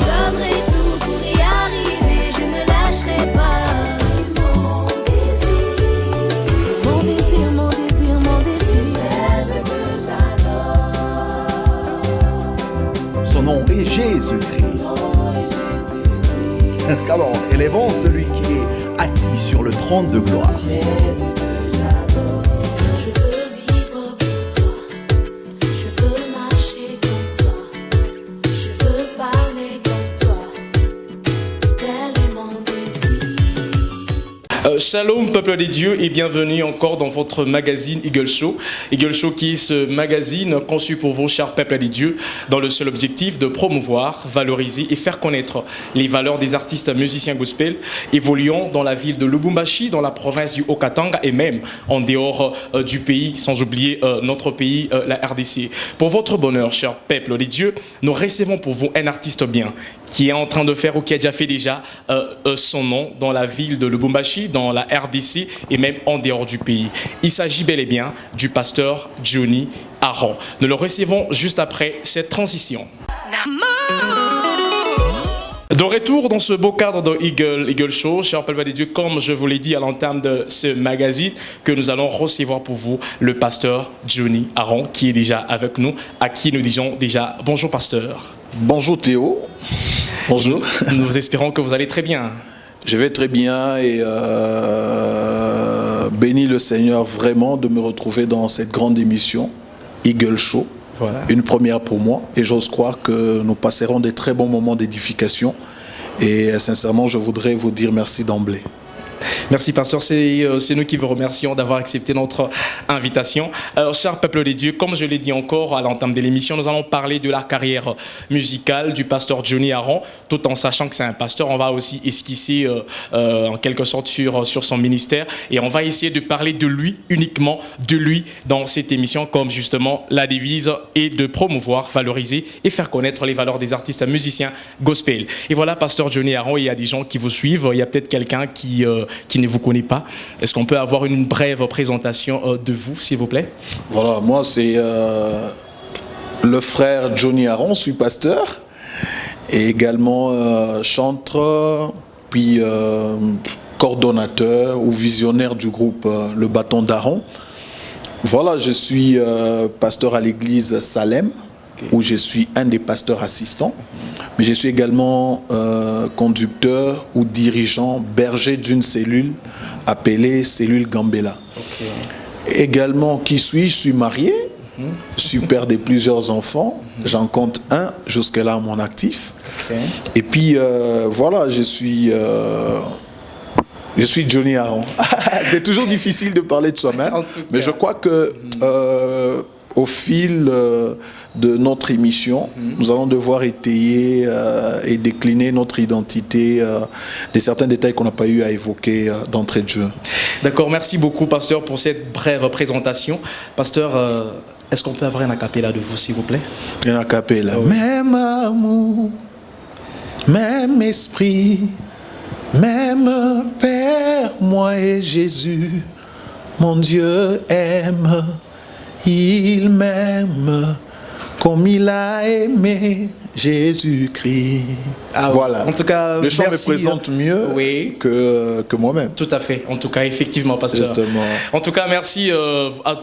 donnerai tout pour y arriver, je ne lâcherai pas. C'est mon désir, mon désir, mon désir, mon désir. Jésus que j'adore. Son nom est Jésus-Christ. Alors, élevons celui qui est assis sur le trône de gloire. Shalom peuple des dieux et bienvenue encore dans votre magazine Eagle Show. Eagle Show qui est ce magazine conçu pour vous, chers peuple des dieux, dans le seul objectif de promouvoir, valoriser et faire connaître les valeurs des artistes musiciens gospel évoluant dans la ville de Lubumbashi, dans la province du Haut-Katanga et même en dehors du pays, sans oublier notre pays, la RDC. Pour votre bonheur, chers peuple des dieux, nous recevons pour vous un artiste bien qui est en train de faire ou qui a déjà fait son nom dans la ville de Lubumbashi, dans la RDC et même en dehors du pays. Il s'agit bel et bien du pasteur Johnny Aron. Nous le recevons juste après cette transition. De retour dans ce beau cadre de Eagle Show, cher peuple des dieux, comme je vous l'ai dit à l'entame de ce magazine, que nous allons recevoir pour vous le pasteur Johnny Aron qui est déjà avec nous, à qui nous disons déjà bonjour pasteur. Bonjour Théo. Bonjour. Nous espérons que vous allez très bien. Je vais très bien et bénis le Seigneur vraiment de me retrouver dans cette grande émission Eagle Show. Voilà. Une première pour moi et j'ose croire que nous passerons des très bons moments d'édification et sincèrement je voudrais vous dire merci d'emblée. Merci pasteur, c'est nous qui vous remercions d'avoir accepté notre invitation. Alors, cher peuple des dieux, comme je l'ai dit encore à l'entame de l'émission, nous allons parler de la carrière musicale du pasteur Johnny Aron, tout en sachant que c'est un pasteur. On va aussi esquisser en quelque sorte sur son ministère et on va essayer de parler de lui, uniquement de lui dans cette émission, comme justement la devise est de promouvoir, valoriser et faire connaître les valeurs des artistes musiciens gospel. Et voilà, pasteur Johnny Aron, il y a des gens qui vous suivent, il y a peut-être quelqu'un qui ne vous connaît pas. Est-ce qu'on peut avoir une brève présentation de vous, s'il vous plaît? Voilà, moi c'est le frère Johnny Aron, je suis pasteur et également chanteur, puis coordonnateur ou visionnaire du groupe Le Bâton d'Aaron. Voilà, je suis pasteur à l'église Salem, où je suis un des pasteurs assistants, mais je suis également conducteur ou dirigeant berger d'une cellule appelée cellule Gambela. Également, qui suis-je? Je suis marié, je suis père de plusieurs enfants, j'en compte un jusque-là à mon actif. Et puis voilà, je suis Johnny Aron. C'est toujours difficile de parler de soi-même, mais je crois que au fil de notre émission, nous allons devoir étayer et décliner notre identité de certains détails qu'on n'a pas eu à évoquer d'entrée de jeu. D'accord, merci beaucoup pasteur pour cette brève présentation. Pasteur, est-ce qu'on peut avoir un acapella de vous s'il vous plaît? Un acapella. Oui. Même amour, même esprit, même Père, moi et Jésus, mon Dieu aime, il m'aime comme il a aimé Jésus-Christ. Ah, voilà. En tout cas, le chant merci. me présente mieux que moi-même. Tout à fait. En tout cas, effectivement, pasteur. Justement. En tout cas, merci à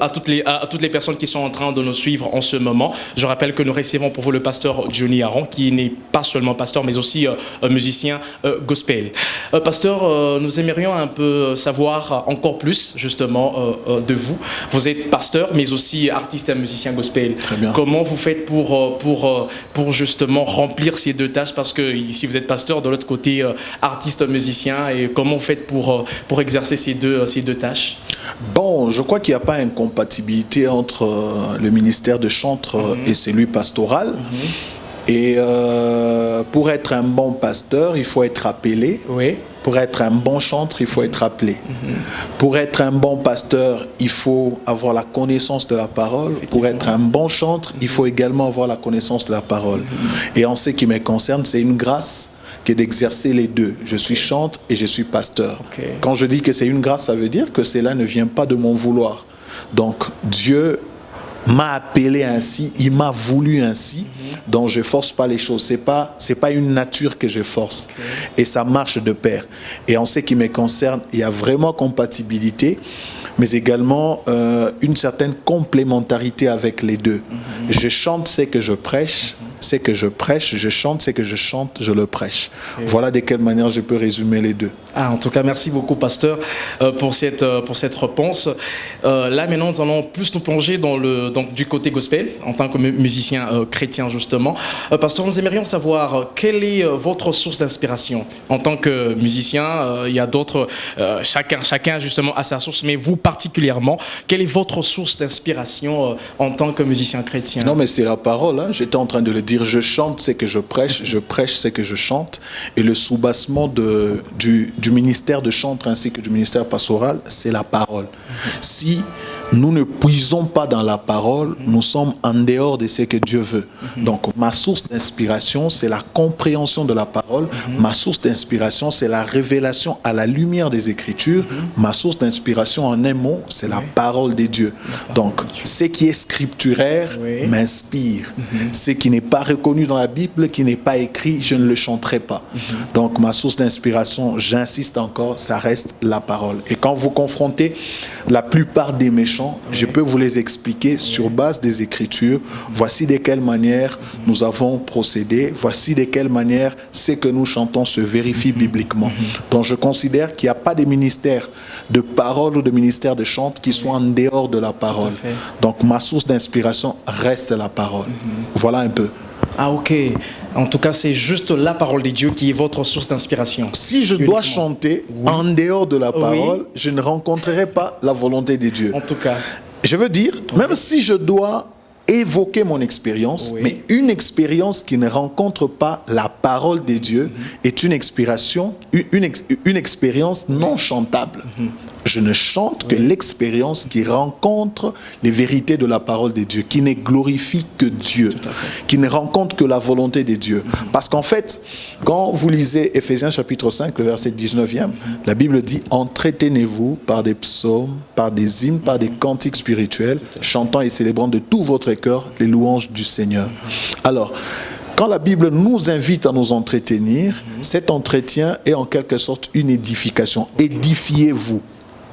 toutes les personnes qui sont en train de nous suivre en ce moment. Je rappelle que nous recevons pour vous le pasteur Johnny Aron, qui n'est pas seulement pasteur, mais aussi musicien gospel. Pasteur, nous aimerions un peu savoir encore plus, justement, de vous. Vous êtes pasteur, mais aussi artiste et musicien gospel. Très bien. Comment vous faites pour justement remplir ces deux tâches? Parce que ici, vous êtes pasteur, de l'autre côté, artiste musicien. Et comment vous faites pour exercer ces deux tâches? Bon, je crois qu'il n'y a pas incompatibilité entre le ministère de chantre et celui pastoral. Et pour être un bon pasteur, il faut être appelé. Oui. Pour être un bon chantre, il faut être appelé. Pour être un bon pasteur, il faut avoir la connaissance de la parole. Pour être un bon chantre, il faut également avoir la connaissance de la parole. Et en ce qui me concerne, c'est une grâce que d'exercer les deux. Je suis chantre et je suis pasteur. Quand je dis que c'est une grâce, ça veut dire que cela ne vient pas de mon vouloir. Donc Dieu m'a appelé ainsi, il m'a voulu ainsi, donc je force pas les choses. C'est pas une nature que je force, et ça marche de pair. Et en ce qui me concerne, il y a vraiment compatibilité, mais également une certaine complémentarité avec les deux. Je chante ce que je prêche, c'est que je prêche, je chante, c'est que je chante, je le prêche. Voilà de quelle manière je peux résumer les deux. En tout cas, merci beaucoup, pasteur, pour cette réponse. Là, maintenant, nous allons plus nous plonger donc, du côté gospel, en tant que musicien chrétien, justement. Pasteur, nous aimerions savoir quelle est votre source d'inspiration. En tant que musicien, il y a d'autres, chacun, justement, a sa source, mais vous, particulièrement, quelle est votre source d'inspiration en tant que musicien chrétien? Non, mais c'est la parole, hein. J'étais en train de le dire. Je chante ce que je prêche ce que je chante. Et le soubassement du ministère de chantre ainsi que du ministère pastoral, c'est la parole. Si nous ne puisons pas dans la parole, nous sommes en dehors de ce que Dieu veut. Donc ma source d'inspiration, c'est la compréhension de la parole. Ma source d'inspiration, c'est la révélation à la lumière des Écritures. Ma source d'inspiration, en un mot, c'est la parole de Dieu. Donc ce qui est scripturaire m'inspire. Ce qui n'est pas reconnu dans la Bible, qui n'est pas écrit, je ne le chanterai pas. Donc ma source d'inspiration, j'insiste encore, ça reste la parole. Et quand vous confrontez la plupart des méchants, je peux vous les expliquer sur base des Écritures. Voici de quelle manière nous avons procédé. Voici de quelle manière ce que nous chantons se vérifie bibliquement. Donc je considère qu'il n'y a pas de ministère de parole ou de ministère de chant qui soit en dehors de la parole. Donc ma source d'inspiration reste la parole. Voilà un peu. Ah, ok. En tout cas, c'est juste la parole de Dieu qui est votre source d'inspiration. Si je dois chanter en dehors de la parole, je ne rencontrerai pas la volonté de Dieu. En tout cas. Je veux dire, même si je dois évoquer mon expérience, mais une expérience qui ne rencontre pas la parole de Dieu est une expérience non chantable. Je ne chante que l'expérience qui rencontre les vérités de la parole de Dieu, qui ne glorifie que Dieu, qui ne rencontre que la volonté de Dieu. Parce qu'en fait, quand vous lisez Éphésiens chapitre 5, le verset 19e, la Bible dit « Entretenez-vous par des psaumes, par des hymnes, par des cantiques spirituels, chantant et célébrant de tout votre cœur les louanges du Seigneur. » Alors, quand la Bible nous invite à nous entretenir, cet entretien est en quelque sorte une édification. Édifiez-vous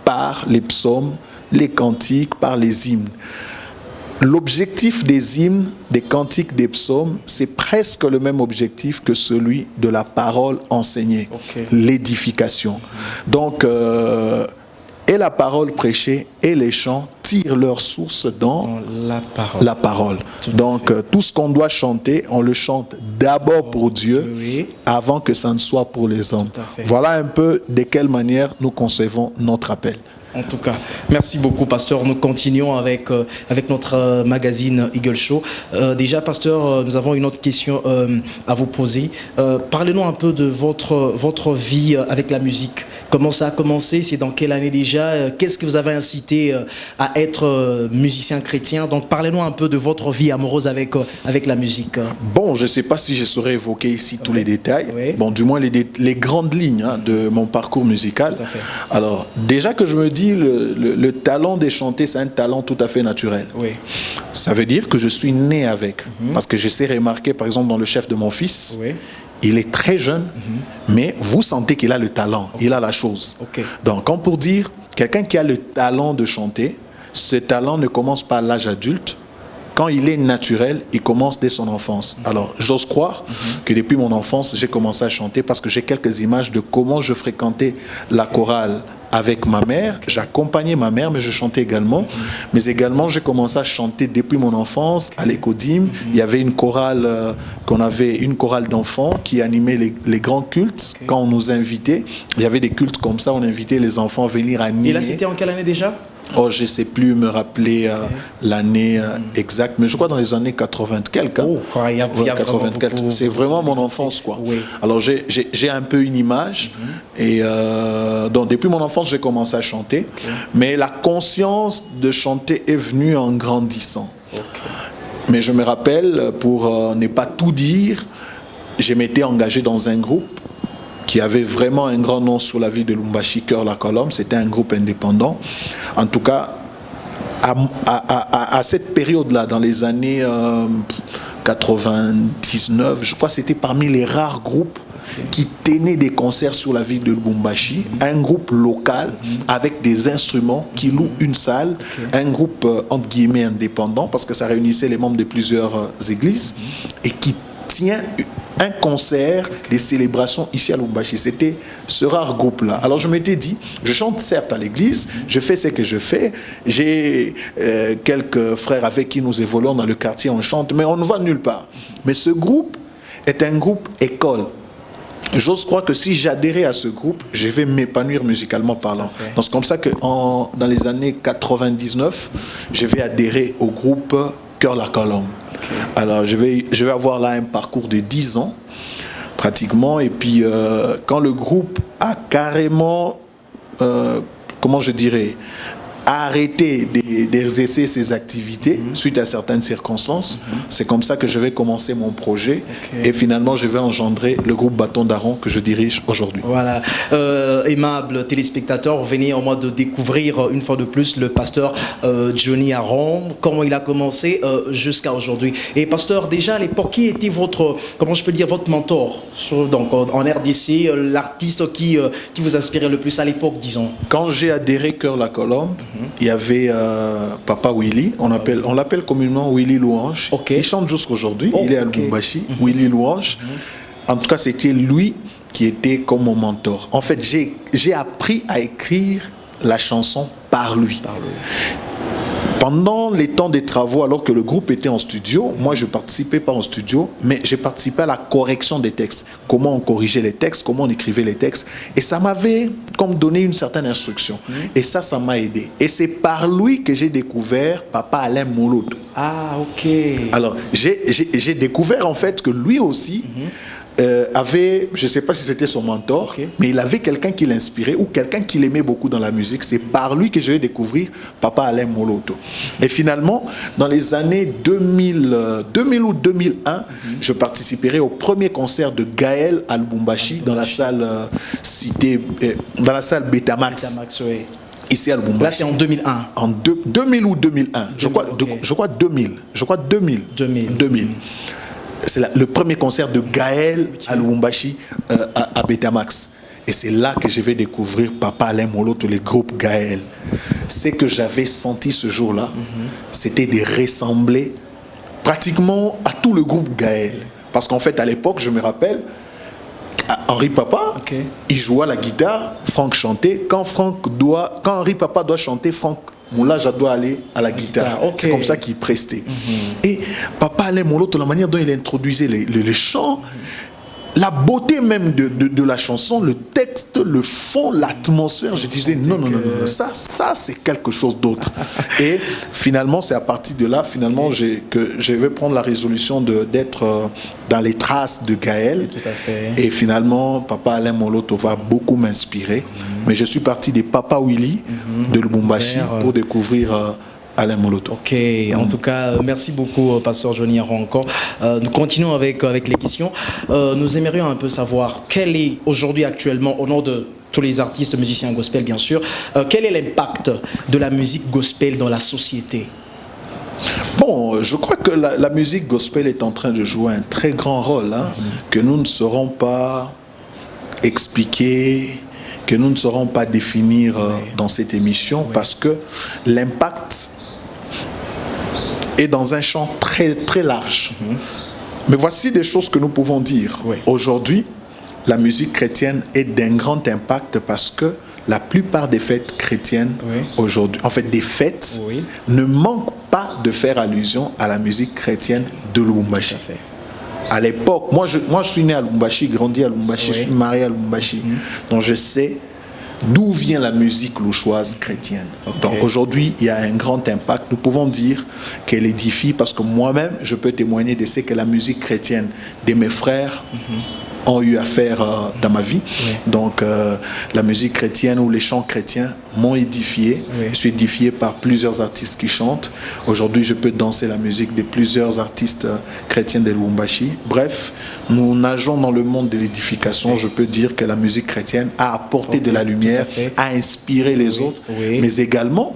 par les psaumes, les cantiques, par les hymnes. L'objectif des hymnes, des cantiques, des psaumes, c'est presque le même objectif que celui de la parole enseignée, l'édification. Donc, et la parole prêchée et les chants tirent leur source dans la parole. Donc, tout ce qu'on doit chanter, on le chante d'abord pour Dieu, avant que ça ne soit pour les hommes. Voilà un peu de quelle manière nous concevons notre appel. En tout cas, merci beaucoup, pasteur. Nous continuons avec notre magazine Eagle Show. Déjà, pasteur, nous avons une autre question à vous poser. Parlez-nous un peu de votre vie avec la musique. Comment ça a commencé? C'est dans quelle année déjà? Qu'est-ce qui vous avait incité à être musicien chrétien? Donc, parlez-nous un peu de votre vie amoureuse avec la musique. Bon, je ne sais pas si je saurais évoquer ici tous les détails. Bon, du moins les grandes lignes de mon parcours musical. Alors, déjà que je me dis, le talent de chanter, c'est un talent tout à fait naturel. Ça veut dire que je suis né avec. Parce que je sais remarquer, par exemple, dans le chef de mon fils, il est très jeune, mais vous sentez qu'il a le talent, il a la chose. Donc, comme pour dire, quelqu'un qui a le talent de chanter, ce talent ne commence pas à l'âge adulte. Quand il est naturel, il commence dès son enfance. Alors, j'ose croire que depuis mon enfance, j'ai commencé à chanter parce que j'ai quelques images de comment je fréquentais la chorale avec ma mère. J'accompagnais ma mère, mais je chantais également. Mais également, j'ai commencé à chanter depuis mon enfance à l'Écodim. Il y avait une chorale une chorale d'enfants qui animait les grands cultes. Quand on nous invitait, il y avait des cultes comme ça, on invitait les enfants à venir animer. Et là, c'était en quelle année déjà? Oh, je ne sais plus me rappeler l'année exacte, mais je crois dans les années 80 quelques. 80 quelques. C'est vraiment mon enfance, quoi. Alors, j'ai un peu une image. Et donc, depuis mon enfance, j'ai commencé à chanter. Mais la conscience de chanter est venue en grandissant. Mais je me rappelle, pour ne pas tout dire, je m'étais engagé dans un groupe qui avait vraiment un grand nom sur la ville de Lubumbashi, Cœur la Colombe. C'était un groupe indépendant. En tout cas, à cette période-là, dans les années 99, je crois que c'était parmi les rares groupes qui tenaient des concerts sur la ville de Lubumbashi, un groupe local avec des instruments qui loue une salle, un groupe entre guillemets indépendant parce que ça réunissait les membres de plusieurs églises et qui tient un concert, des célébrations ici à Lubumbashi. C'était ce rare groupe-là. Alors je m'étais dit, je chante certes à l'église, je fais ce que je fais, j'ai quelques frères avec qui nous évoluons dans le quartier, on chante, mais on ne va nulle part. Mais ce groupe est un groupe école. J'ose croire que si j'adhérais à ce groupe, je vais m'épanouir musicalement parlant. Donc c'est comme ça que dans les années 99, je vais adhérer au groupe Cœur la Colombe. Alors je vais avoir là un parcours de 10 ans pratiquement, et puis quand le groupe a carrément comment je dirais arrêté d'exercer ses activités suite à certaines circonstances, c'est comme ça que je vais commencer mon projet et finalement je vais engendrer le groupe Bâton d'Aaron que je dirige aujourd'hui. Voilà, aimables téléspectateurs, vous venez en moi de découvrir une fois de plus le pasteur Johnny Aaron, comment il a commencé jusqu'à aujourd'hui. Et pasteur, déjà à l'époque, qui était votre, comment je peux dire, votre mentor donc en RDC, l'artiste qui vous inspirait le plus à l'époque, disons? Quand j'ai adhéré Cœur la Colombe, il y avait Papa Willy, on l'appelle communément Willy Louange. Il chante jusqu'aujourd'hui, il est à Lubumbashi, Willy Louange. En tout cas, c'était lui qui était comme mon mentor. En fait, j'ai appris à écrire la chanson par lui. Pendant les temps des travaux, alors que le groupe était en studio, moi je participais pas en studio, mais j'ai participé à la correction des textes. Comment on corrigeait les textes, comment on écrivait les textes. Et ça m'avait comme donné une certaine instruction. Et ça m'a aidé. Et c'est par lui que j'ai découvert Papa Alain Moloto. Ah, ok. Alors, j'ai découvert en fait que lui aussi avait, je ne sais pas si c'était son mentor, mais il avait quelqu'un qui l'inspirait ou quelqu'un qui l'aimait beaucoup dans la musique. C'est par lui que je vais découvrir Papa Alain Moloto. Et finalement, dans les années 2000 ou 2001, je participerai au premier concert de Gaël à Lubumbashi dans la salle dans la salle Betamax. Ici à Lubumbashi. Là, c'est en 2001. En 2000 ou 2001. Je crois 2000. Je crois 2000. 2000. C'est le premier concert de Gaël à Lubumbashi à Betamax. Et c'est là que je vais découvrir Papa Alain Moloto, le groupe Gaël. Ce que j'avais senti ce jour-là, c'était de ressembler pratiquement à tout le groupe Gaël. Parce qu'en fait, à l'époque, je me rappelle, Henri Papa, il jouait à la guitare, Franck chantait. Quand Henri Papa doit chanter, Franck Moulage doit aller à la guitare. C'est comme ça qu'il prestait. Et Papa Alain Moloto, la manière dont il introduisait les chants, la beauté même de la chanson, le texte, le fond, l'atmosphère, je disais non, ça c'est quelque chose d'autre. Et finalement, c'est à partir de là, finalement, que je vais prendre la résolution d'être dans les traces de Gaël. Tout à fait. Et finalement, Papa Alain Moloto va beaucoup m'inspirer. Mais je suis parti des Papa Willy de Lubumbashi pour découvrir Alain Moloto. Ok, en tout cas, merci beaucoup, pasteur Johnny Aaron encore. Nous continuons avec les questions. Nous aimerions un peu savoir quel est aujourd'hui actuellement, au nom de tous les artistes, musiciens gospel bien sûr, quel est l'impact de la musique gospel dans la société? Bon, je crois que la musique gospel est en train de jouer un très grand rôle, que nous ne saurons pas expliquer, que nous ne saurons pas définir dans cette émission, parce que l'impact est dans un champ très, très large. Mais voici des choses que nous pouvons dire. Aujourd'hui, la musique chrétienne est d'un grand impact parce que la plupart des fêtes chrétiennes aujourd'hui, en fait des fêtes, ne manquent pas de faire allusion à la musique chrétienne de Lubumbashi. À l'époque, moi je suis né à Lubumbashi, grandi à Lubumbashi, je suis marié à Lubumbashi, donc je sais d'où vient la musique louchoise chrétienne. Donc aujourd'hui, il y a un grand impact. Nous pouvons dire qu'elle édifie parce que moi-même, je peux témoigner de ce que la musique chrétienne de mes frères ont eu à faire dans ma vie. Donc la musique chrétienne ou les chants chrétiens m'ont édifié. Je suis édifié par plusieurs artistes qui chantent. Aujourd'hui, je peux danser la musique de plusieurs artistes chrétiens de Lubumbashi. Bref, nous nageons dans le monde de l'édification. Je peux dire que la musique chrétienne a apporté de la lumière, a inspiré les autres, mais également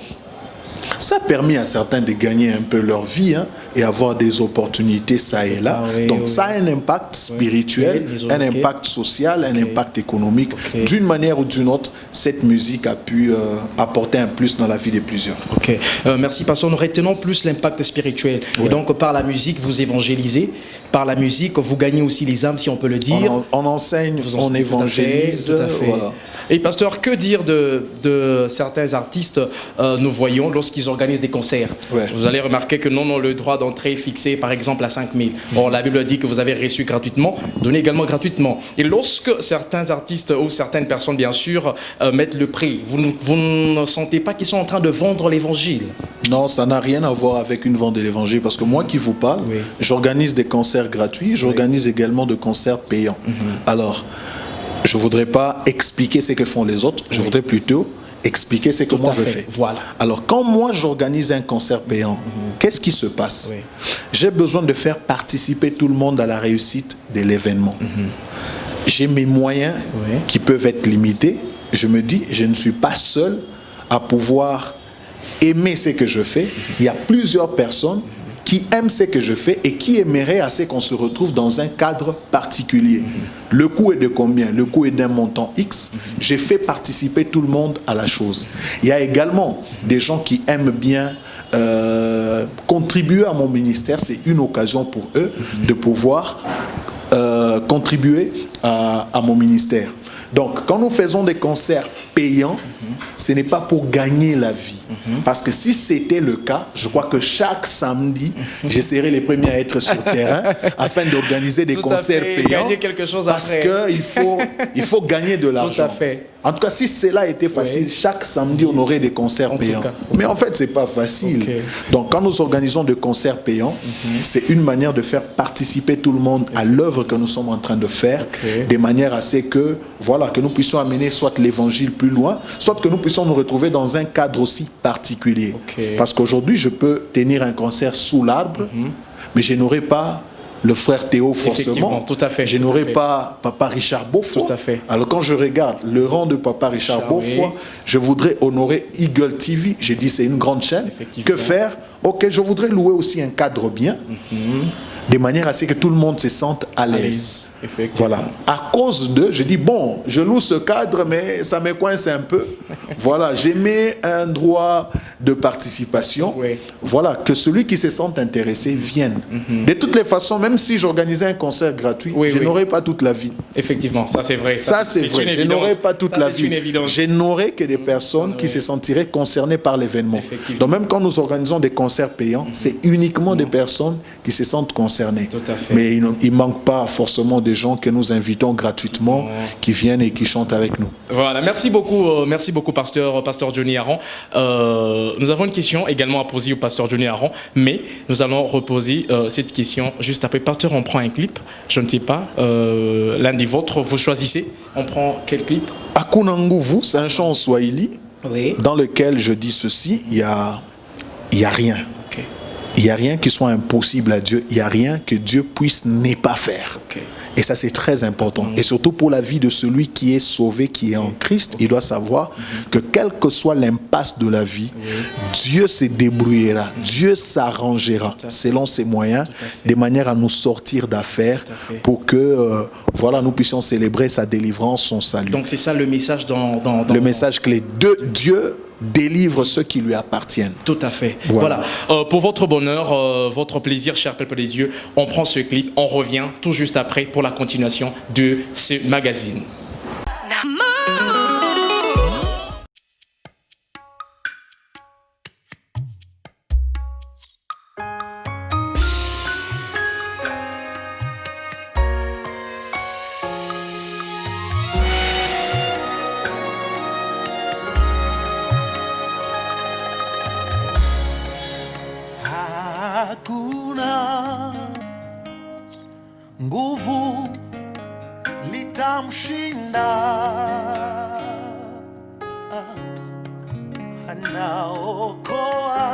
Ça a permis à certains de gagner un peu leur vie, hein, et avoir des opportunités ça et là. Ah oui, Donc oui. ça a un impact spirituel, Ils ont un ok. impact social, un impact économique. Ok. D'une manière ou d'une autre, cette musique a pu apporter un plus dans la vie de plusieurs. Ok, merci pasteur. Nous retenons plus l'impact spirituel. Ouais. Et donc par la musique, vous évangélisez. Par la musique, vous gagnez aussi les âmes, si on peut le dire. On enseigne, Vous on enseignez, évangélise. tout à fait. Voilà. Et pasteur, que dire de certains artistes, nous voyons, lorsqu'ils organisent des concerts? Ouais. Vous allez remarquer que non, le droit d'entrée est fixé par exemple à 5 000. Or, la Bible dit que vous avez reçu gratuitement, donnez également gratuitement. Et lorsque certains artistes ou certaines personnes, bien sûr, mettent le prix, vous ne sentez pas qu'ils sont en train de vendre l'évangile? Non, ça n'a rien à voir avec une vente de l'évangile, parce que moi qui vous parle, Oui. j'organise des concerts gratuits, j'organise également des concerts payants. Alors, je ne voudrais pas expliquer ce que font les autres, je voudrais plutôt expliquer ce que Tout moi à je fait, fais. voilà. Alors, quand moi j'organise un concert payant, qu'est-ce qui se passe? Oui. J'ai besoin de faire participer tout le monde à la réussite de l'événement. J'ai mes moyens Oui. qui peuvent être limités. Je me dis, je ne suis pas seul à pouvoir aimer ce que je fais. Il y a plusieurs personnes qui aiment ce que je fais et qui aimeraient à ce qu'on se retrouve dans un cadre particulier. Le coût est de combien? Le coût est d'un montant X. J'ai fait participer tout le monde à la chose. Il y a également des gens qui aiment bien contribuer à mon ministère. C'est une occasion pour eux de pouvoir contribuer à mon ministère. Donc, quand nous faisons des concerts payants, ce n'est pas pour gagner la vie. Parce que si c'était le cas, je crois que chaque samedi, je serai les premiers à être sur le terrain afin d'organiser des Tout à concerts fait, payants. gagner quelque chose parce après. qu'il faut gagner de l'argent. à fait. En tout cas, si cela était facile, Oui. chaque samedi, on aurait des concerts En tout payants. cas. Mais en fait, ce n'est pas facile. Ok. Donc, quand nous organisons des concerts payants, c'est une manière de faire participer tout le monde à l'œuvre que nous sommes en train de faire, Ok. de manière à ce que, voilà, que nous puissions amener soit l'évangile plus loin, soit que nous puissions nous retrouver dans un cadre aussi particulier. Ok. Parce qu'aujourd'hui, je peux tenir un concert sous l'arbre, mais je n'aurai pas le frère Théo forcément. Effectivement, tout à fait, Je tout à n'aurai fait. pas Papa Richard Beaufoy. Tout à fait. Alors quand je regarde le rang de Papa Richard Beaufoy, oui. je voudrais honorer Eagle TV. J'ai dit c'est une grande chaîne. Effectivement. Que faire? Ok, je voudrais louer aussi un cadre bien, de manière à ce que tout le monde se sente à l'aise. l'aise, effectivement. Voilà. À cause de, je dis bon, je loue ce cadre, mais ça me coince un peu. Voilà, j'ai mis un droit de participation. Oui. Voilà, que celui qui se sent intéressé vienne. De toutes les façons, même si j'organisais un concert gratuit, Oui, je oui. n'aurais pas toute la vie. Effectivement, ça c'est vrai. Ça, c'est vrai. une Je évidence. n'aurais pas toute Ça, la c'est vie. une évidence. Je n'aurais que des personnes qui se sentiraient concernées par l'événement. Effectivement. Donc, même quand nous organisons des concerts payants, c'est uniquement des personnes qui se sentent concernées. Tout à fait. Mais il ne manque pas forcément des gens que nous invitons gratuitement, qui viennent et qui chantent avec nous. Voilà, merci beaucoup pasteur Johnny Aron. Nous avons une question également à poser au pasteur Johnny Aron, mais nous allons reposer cette question juste après. Pasteur, on prend un clip, je ne sais pas, l'un des vôtres, vous choisissez, on prend quel clip? Hakuna Nguvu, c'est un chant en Swahili Oui. dans lequel je dis ceci, il y a rien. Ok. Il n'y a rien qui soit impossible à Dieu. Il n'y a rien que Dieu puisse ne pas faire. Ok. Et ça, c'est très important. Et surtout pour la vie de celui qui est sauvé, qui est en Christ, il doit savoir que quelle que soit l'impasse de la vie, Dieu se débrouillera, Dieu s'arrangera selon ses moyens, de manière à nous sortir d'affaires fait. pour que voilà, nous puissions célébrer sa délivrance, son salut. Donc c'est ça le message dans Le message clé de Dieu délivre ceux qui lui appartiennent. Tout à fait. Voilà. Voilà. Pour votre bonheur, votre plaisir, cher peuple de Dieu, on prend ce clip, on revient tout juste après pour la continuation de ce magazine. Hakuna nguvu litamshinda, anaokoa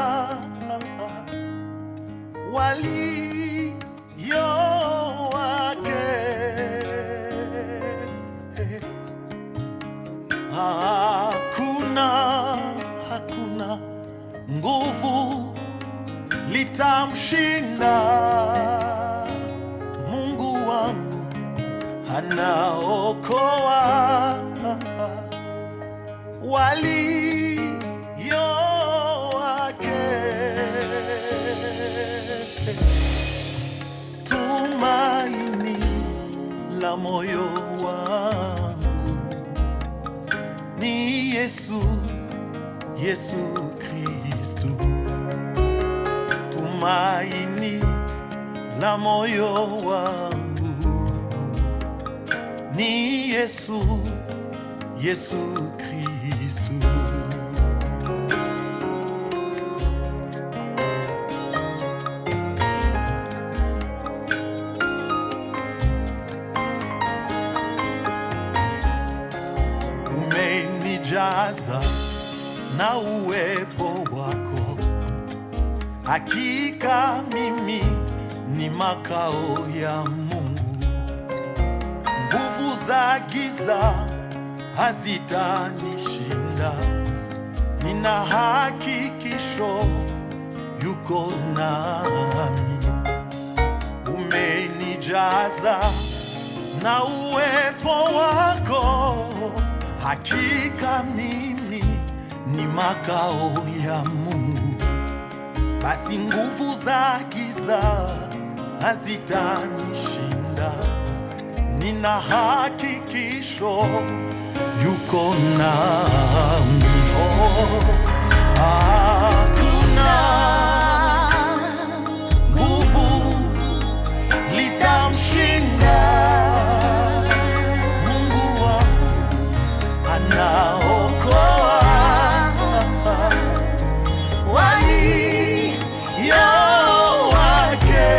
walio wake. Hakuna nguvu anaokoa walio wake. Tumaini la moyo wangu ni Yesu, Yesu Kristu. Tumaini la moyo wangu ni Yesu, Yesu Kristu. Umenijaza na uwepo wako, hakika mimi ni makao ya Mungu. Nguvu za giza hazitanishinda, nina hakikisho yuko nami. Umenijaza na uwepo wako, hakika mimi ni makao ya Mungu. Basi nguvu za giza hazitanishinda, nina hakikisho yuko nami. Hakuna nguvu litamshinda Mungu wangu, anaokoa walio wake.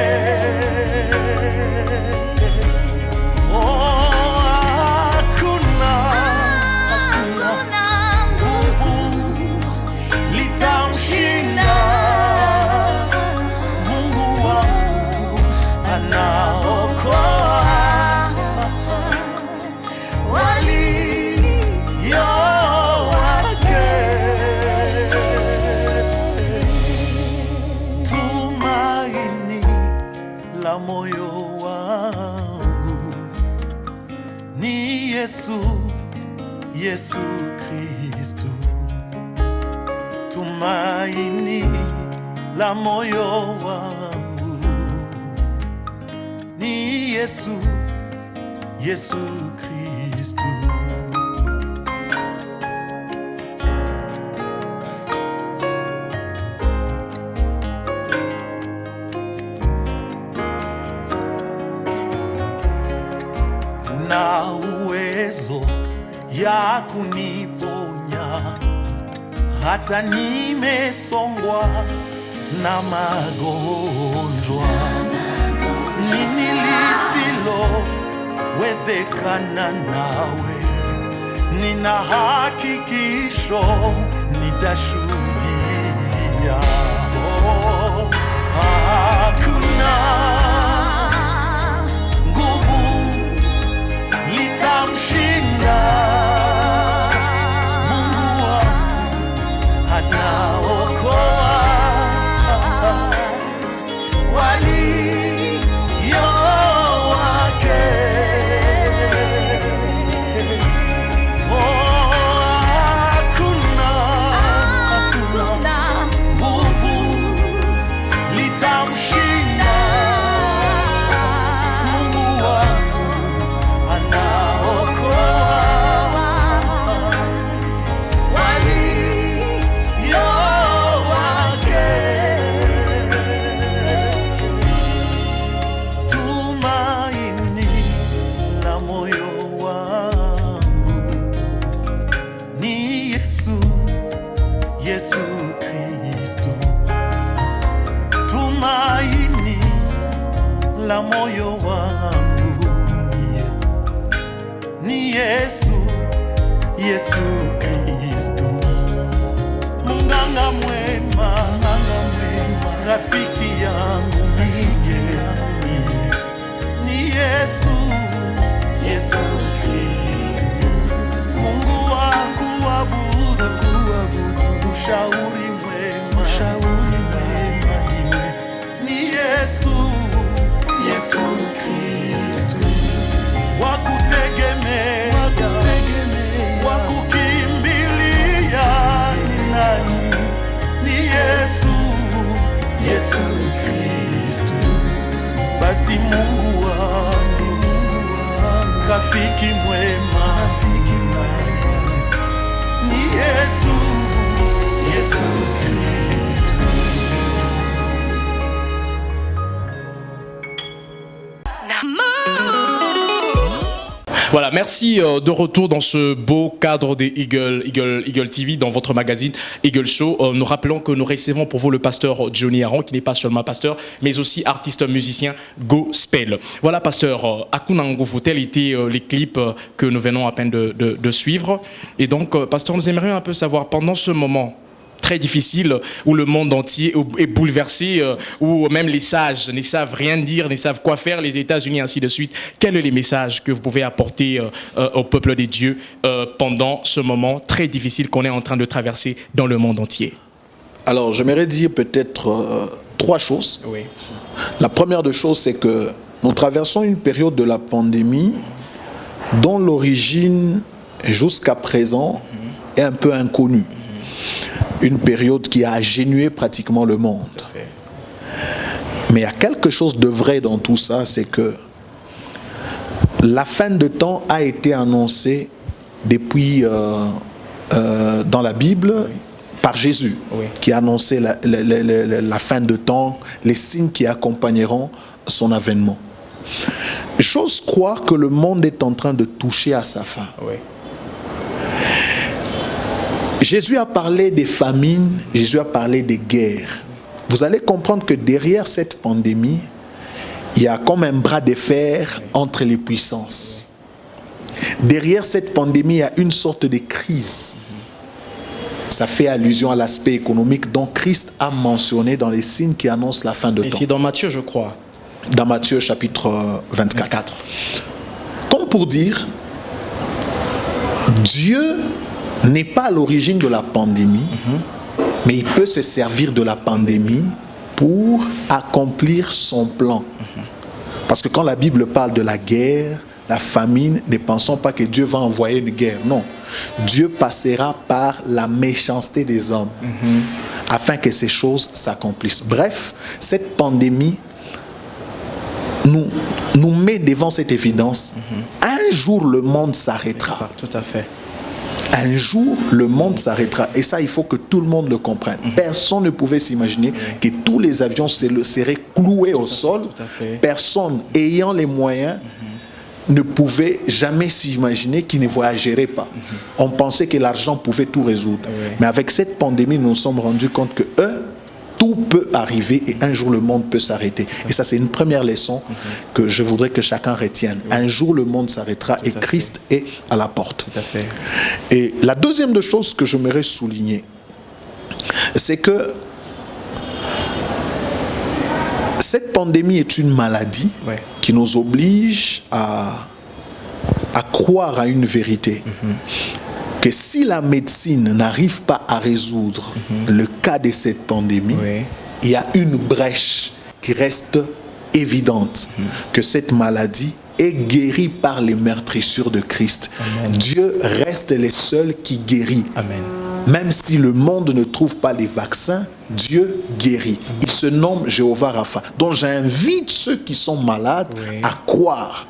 Hakuna nguvu litamshinda Mungu wangu, anaokoa walio wake. Tumaini la moyo wangu ni Yesu, Yesu Kristu. Tumaini la moyo wangu ni Yesu, Yesu Kristu. Una uwezo ya kuniponya hata nimesongwa na magonjwa. Nini lisilowezekana nawe? Nina hakikisho nitashuhudia. Hakuna nguvu litamshinda Mungu wangu, anaokoa walio wake. Hakuna nguvu litamshinda Mungu wangu, anaokoa walio wake. Tumaini la moyo wangu ni Yesu, Yesu Kristu. Tumaini la moyo wangu ni Yesu, Yesu Kristu. Munganga mwema, rafiki yangu ni Yesu, Yesu Kristu. Mungu wa kuabudu, ushauri mwema ni Yesu, Yesu Kristu. Voilà, merci de retour dans ce beau cadre des Eagle TV, dans votre magazine Eagle Show. Nous rappelons que nous recevons pour vous le pasteur Johnny Aron, qui n'est pas seulement pasteur, mais aussi artiste musicien gospel. Voilà, pasteur, Akunangoufou, tels étaient les clips que nous venons à peine de suivre. Et donc, pasteur, nous aimerions un peu savoir, pendant ce moment très difficile où le monde entier est bouleversé, où même les sages ne savent rien dire, ne savent quoi faire, les États-Unis, ainsi de suite. Quels sont les messages que vous pouvez apporter au peuple des dieux pendant ce moment très difficile qu'on est en train de traverser dans le monde entier? Alors, j'aimerais dire peut-être 3 choses. Oui. La première des choses, c'est que nous traversons une période de la pandémie dont l'origine, jusqu'à présent, est un peu inconnue. Une période qui a génué pratiquement le monde. Mais il y a quelque chose de vrai dans tout ça, c'est que la fin de temps a été annoncée depuis dans la Bible par Jésus, qui a annoncé la fin de temps, les signes qui accompagneront son avènement. J'ose croire que le monde est en train de toucher à sa fin. Oui. Jésus a parlé des famines, Jésus a parlé des guerres. Vous allez comprendre que derrière cette pandémie, il y a comme un bras de fer entre les puissances. Derrière cette pandémie, il y a une sorte de crise. Ça fait allusion à l'aspect économique dont Christ a mentionné dans les signes qui annoncent la fin de temps. Et c'est dans Matthieu, je crois. Dans Matthieu chapitre 24. Comme pour dire, Dieu n'est pas à l'origine de la pandémie, mais il peut se servir de la pandémie pour accomplir son plan. Parce que quand la Bible parle de la guerre, la famine, ne pensons pas que Dieu va envoyer une guerre. Non. Dieu passera par la méchanceté des hommes afin que ces choses s'accomplissent. Bref, cette pandémie nous met devant cette évidence. Un jour, le monde s'arrêtera. Tout à fait. Un jour, le monde s'arrêtera. Et ça, il faut que tout le monde le comprenne. Personne ne pouvait s'imaginer que tous les avions seraient cloués au sol. Personne ayant les moyens ne pouvait jamais s'imaginer qu'ils ne voyageraient pas. On pensait que l'argent pouvait tout résoudre. Mais avec cette pandémie, nous nous sommes rendus compte que tout peut arriver et un jour le monde peut s'arrêter. Et ça, c'est une première leçon que je voudrais que chacun retienne. Un jour, le monde s'arrêtera et Christ est à la porte. Tout à fait. Et la deuxième de choses que j'aimerais souligner, c'est que cette pandémie est une maladie qui nous oblige à croire à une vérité. Que si la médecine n'arrive pas à résoudre le cas de cette pandémie, il y a une brèche qui reste évidente, que cette maladie est guérie par les meurtrissures de Christ. Amen. Dieu reste le seul qui guérit. Amen. Même si le monde ne trouve pas les vaccins, Dieu guérit. Il se nomme Jéhovah Rapha. Donc j'invite ceux qui sont malades à croire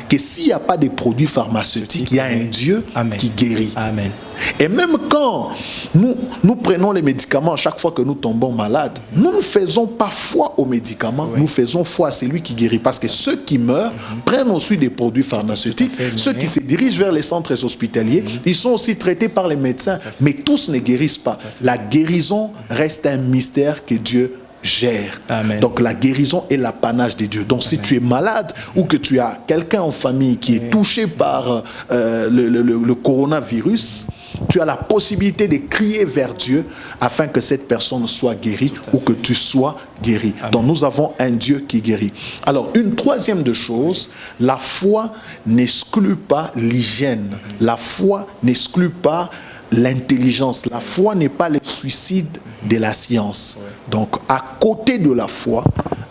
que s'il n'y a pas de produits pharmaceutiques, il y a un Dieu qui guérit. Amen. Et même quand nous prenons les médicaments, à chaque fois que nous tombons malades, nous ne faisons pas foi aux médicaments, nous faisons foi à celui qui guérit. Parce que ceux qui meurent prennent aussi des produits pharmaceutiques. Ceux qui se dirigent vers les centres hospitaliers, ils sont aussi traités par les médecins. Mais tous ne guérissent pas. La guérison reste un mystère que Dieu gère. Amen. Donc la guérison est l'apanage de Dieu. Donc si tu es malade ou que tu as quelqu'un en famille qui est touché par le coronavirus, tu as la possibilité de crier vers Dieu afin que cette personne soit guérie ou que tu sois guéri. Amen. Donc nous avons un Dieu qui guérit. Alors une troisième de choses, la foi n'exclut pas l'hygiène. La foi n'exclut pas l'intelligence. La foi n'est pas le suicide de la science. Donc, à côté de la foi,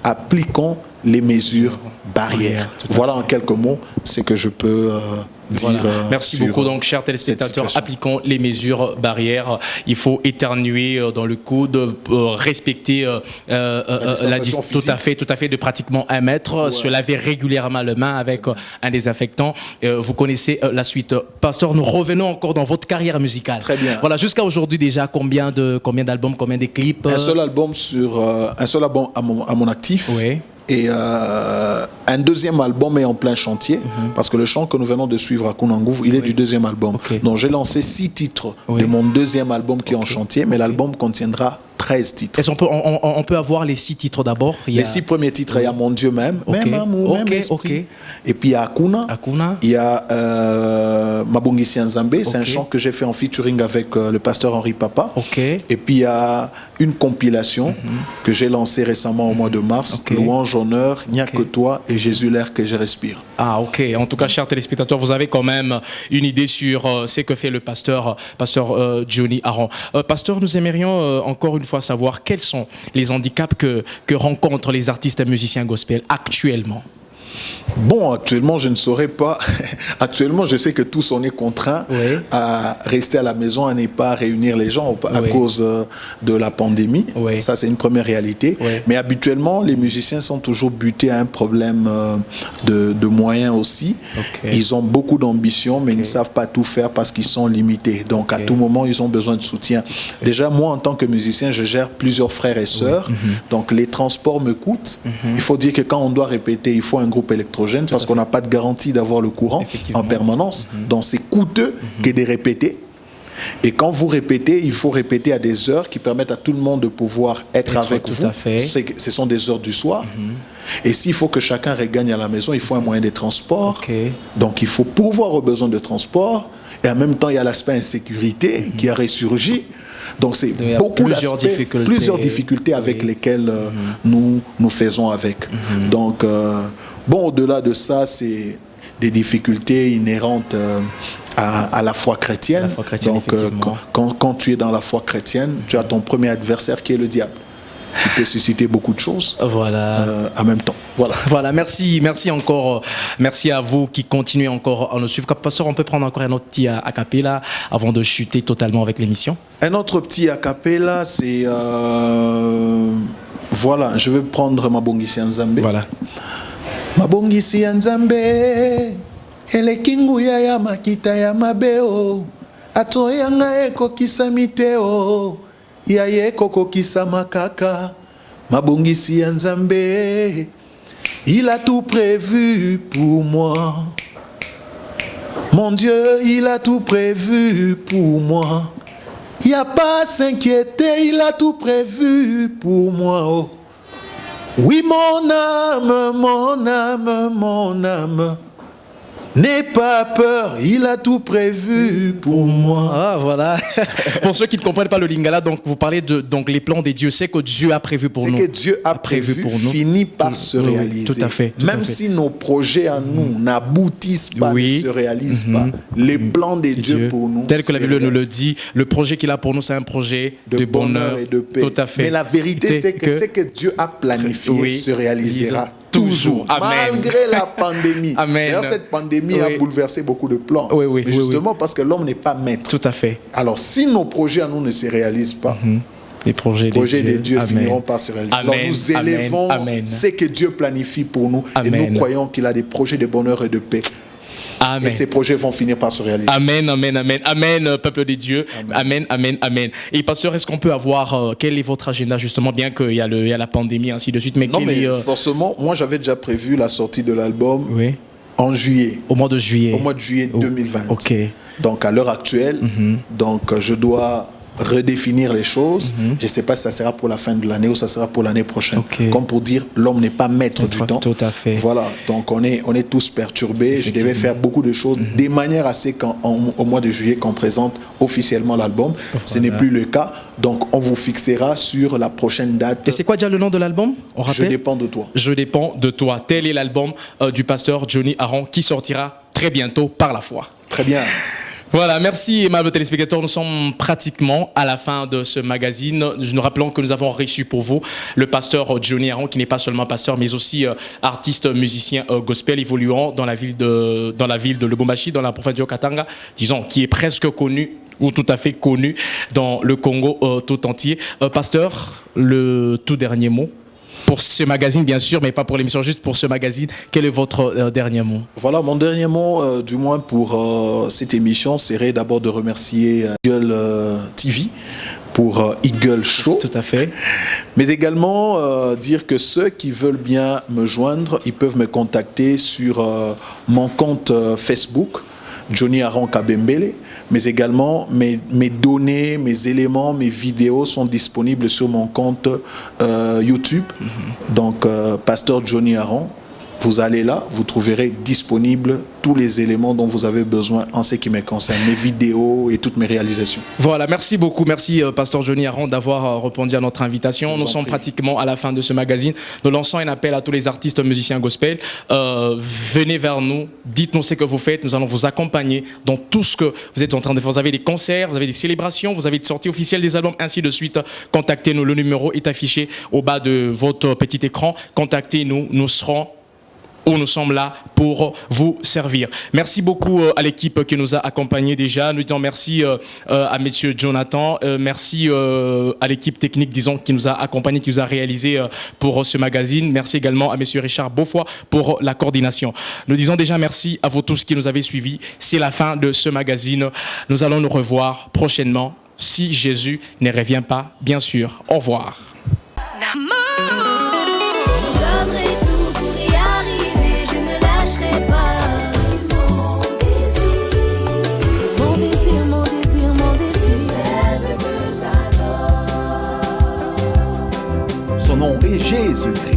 appliquons les mesures barrières. Voilà en quelques mots ce que je peux dire. Merci beaucoup. Donc, chers téléspectateurs, appliquons les mesures barrières. Il faut éternuer dans le coude, respecter la distance. Tout à fait, de pratiquement 1 mètre, se laver régulièrement les mains avec un désinfectant. Vous connaissez la suite. Pasteur, nous revenons encore dans votre carrière musicale. Très bien. Voilà, jusqu'à aujourd'hui déjà, combien d'albums, combien de clips? Un seul album à mon actif. Oui. Et un deuxième album est en plein chantier, parce que le chant que nous venons de suivre à Kunangouf, il est du deuxième album. Donc j'ai lancé 6 titres de mon deuxième album qui est en chantier, mais l'album contiendra 13 titres. Est-ce qu'on peut avoir les 6 titres d'abord? Les 6 premiers titres, il y a Mon Dieu même, même amour, même esprit. Et puis il y a Akuna. Il y a Mabongisi Nzambe, c'est un chant que j'ai fait en featuring avec le pasteur Henri Papa. Et puis il y a une compilation que j'ai lancée récemment au mois de mars, Louange, honneur, n'y a que toi et Jésus l'air que je respire. Ah ok, en tout cas chers téléspectateurs, vous avez quand même une idée sur ce que fait le pasteur Johnny Aron. Pasteur, nous aimerions encore une fois savoir quels sont les handicaps que rencontrent les artistes et musiciens gospel actuellement. Bon, actuellement, je ne saurais pas. Actuellement, je sais que tous on est contraints à rester à la maison, à ne pas réunir les gens à cause de la pandémie. Ça, c'est une première réalité. Mais habituellement, les musiciens sont toujours butés à un problème de moyens aussi. Ils ont beaucoup d'ambition, mais ils ne savent pas tout faire parce qu'ils sont limités. Donc, à tout moment, ils ont besoin de soutien. Déjà, moi, en tant que musicien, je gère plusieurs frères et sœurs. Donc, les transports me coûtent. Il faut dire que quand on doit répéter, il faut un groupe électrogène parce qu'on n'a pas de garantie d'avoir le courant en permanence. Donc c'est coûteux que de répéter. Et quand vous répétez, il faut répéter à des heures qui permettent à tout le monde de pouvoir être avec vous. Ce sont des heures du soir. Et s'il faut que chacun regagne à la maison, il faut un moyen de transport. Donc il faut pourvoir aux besoins de transport. Et en même temps, il y a l'aspect insécurité qui a ressurgi. Donc c'est plusieurs difficultés avec lesquelles nous faisons avec. Donc bon, au-delà de ça, c'est des difficultés inhérentes à la foi chrétienne. Donc quand tu es dans la foi chrétienne, tu as ton premier adversaire qui est le diable, qui peut susciter beaucoup de choses en même temps. Voilà, merci encore. Merci à vous qui continuez encore à nous suivre. Pasteur, on peut prendre encore un autre petit a cappella avant de chuter totalement avec l'émission? Un autre petit a cappella, c'est... Voilà, je vais prendre Mabongisi Nzambe. Mabongisi Nzambe, eleki nguya ya makita ya mabe o, atoyanga ekokisa mite o, ya ye kokokisa makaka. Mabongisi Nzambe, il a tout prévu pour moi. Mon Dieu, il a tout prévu pour moi. Il n'y a pas à s'inquiéter, il a tout prévu pour moi. Oh. Oui, mon âme, mon âme, mon âme, n'aie pas peur, il a tout prévu pour moi. Ah, voilà. Pour ceux qui ne comprennent pas le lingala, donc vous parlez de les plans des dieux, c'est que Dieu a prévu pour nous. C'est que Dieu a prévu pour nous, finit par se réaliser. Tout à fait. Même si nos projets à nous n'aboutissent pas, ne se réalisent pas, les plans des dieux pour nous. Tel que la Bible nous le dit, le projet qu'il a pour nous, c'est un projet de bonheur et de paix. Tout à fait. Mais la vérité, c'est que ce que Dieu a planifié se réalisera. Toujours, malgré la pandémie. D'ailleurs, cette pandémie a bouleversé beaucoup de plans. Mais justement parce que l'homme n'est pas maître. Tout à fait. Alors, si nos projets à nous ne se réalisent pas, les projets des dieux finiront par se réaliser. Alors, nous élevons ce que Dieu planifie pour nous et nous croyons qu'il a des projets de bonheur et de paix. Amen. Et ces projets vont finir par se réaliser. Amen, amen, amen. Amen, peuple des dieux. Amen, amen, amen. Et pasteur, est-ce qu'on peut avoir, quel est votre agenda justement, bien qu'il y a la pandémie, ainsi de suite, mais non, mais forcément, moi j'avais déjà prévu la sortie de l'album en juillet. Au mois de juillet. Au mois de juillet 2020. Donc à l'heure actuelle, donc je dois redéfinir les choses. Je ne sais pas si ça sera pour la fin de l'année ou ça sera pour l'année prochaine. Comme pour dire, l'homme n'est pas maître du temps. Tout à fait. Voilà, donc on est tous perturbés. Je devais faire beaucoup de choses de manière à ce qu'au mois de juillet, qu'on présente officiellement l'album. Ce n'est plus le cas. Donc on vous fixera sur la prochaine date. Et c'est quoi déjà le nom de l'album? Je dépends de toi. Je dépends de toi. Tel est l'album du pasteur Johnny Aron qui sortira très bientôt par la foi. Très bien. Voilà, merci aimables téléspectateurs, nous sommes pratiquement à la fin de ce magazine. Nous rappelons que nous avons reçu pour vous le pasteur Johnny Aron, qui n'est pas seulement pasteur mais aussi artiste musicien gospel évoluant dans la ville de Lubumbashi, dans la province du Haut-Katanga, disons, qui est presque connu ou tout à fait connu dans le Congo tout entier. Pasteur, le tout dernier mot pour ce magazine, bien sûr, mais pas pour l'émission, juste pour ce magazine. Quel est votre dernier mot? Voilà, mon dernier mot, du moins pour cette émission, serait d'abord de remercier Google TV pour Eagle Show. Tout à fait. Mais également dire que ceux qui veulent bien me joindre, ils peuvent me contacter sur mon compte Facebook, Johnny Aaron Kabembele. Mais également mes données, mes éléments, mes vidéos sont disponibles sur mon compte YouTube. Donc, Pasteur Johnny Aaron. Vous allez là, vous trouverez disponibles tous les éléments dont vous avez besoin en ce qui me concerne, mes vidéos et toutes mes réalisations. Voilà, merci beaucoup. Merci, Pasteur Johnny Aaron, d'avoir répondu à notre invitation. Nous sommes pratiquement à la fin de ce magazine. Nous lançons un appel à tous les artistes musiciens gospel. Venez vers nous, dites-nous ce que vous faites. Nous allons vous accompagner dans tout ce que vous êtes en train de faire. Vous avez des concerts, vous avez des célébrations, vous avez des sorties officielles des albums, ainsi de suite. Contactez-nous. Le numéro est affiché au bas de votre petit écran. Contactez-nous. Nous serons où nous sommes là pour vous servir. Merci beaucoup à l'équipe qui nous a accompagnés déjà. Nous disons merci à monsieur Jonathan. Merci à l'équipe technique, disons, qui nous a accompagnés, qui nous a réalisé pour ce magazine. Merci également à monsieur Richard Beaufoy pour la coordination. Nous disons déjà merci à vous tous qui nous avez suivis. C'est la fin de ce magazine. Nous allons nous revoir prochainement, si Jésus ne revient pas, bien sûr. Au revoir. Son nom est Jésus-Christ.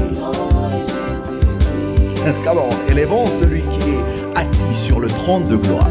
Alors, élevons celui qui est assis sur le trône de gloire.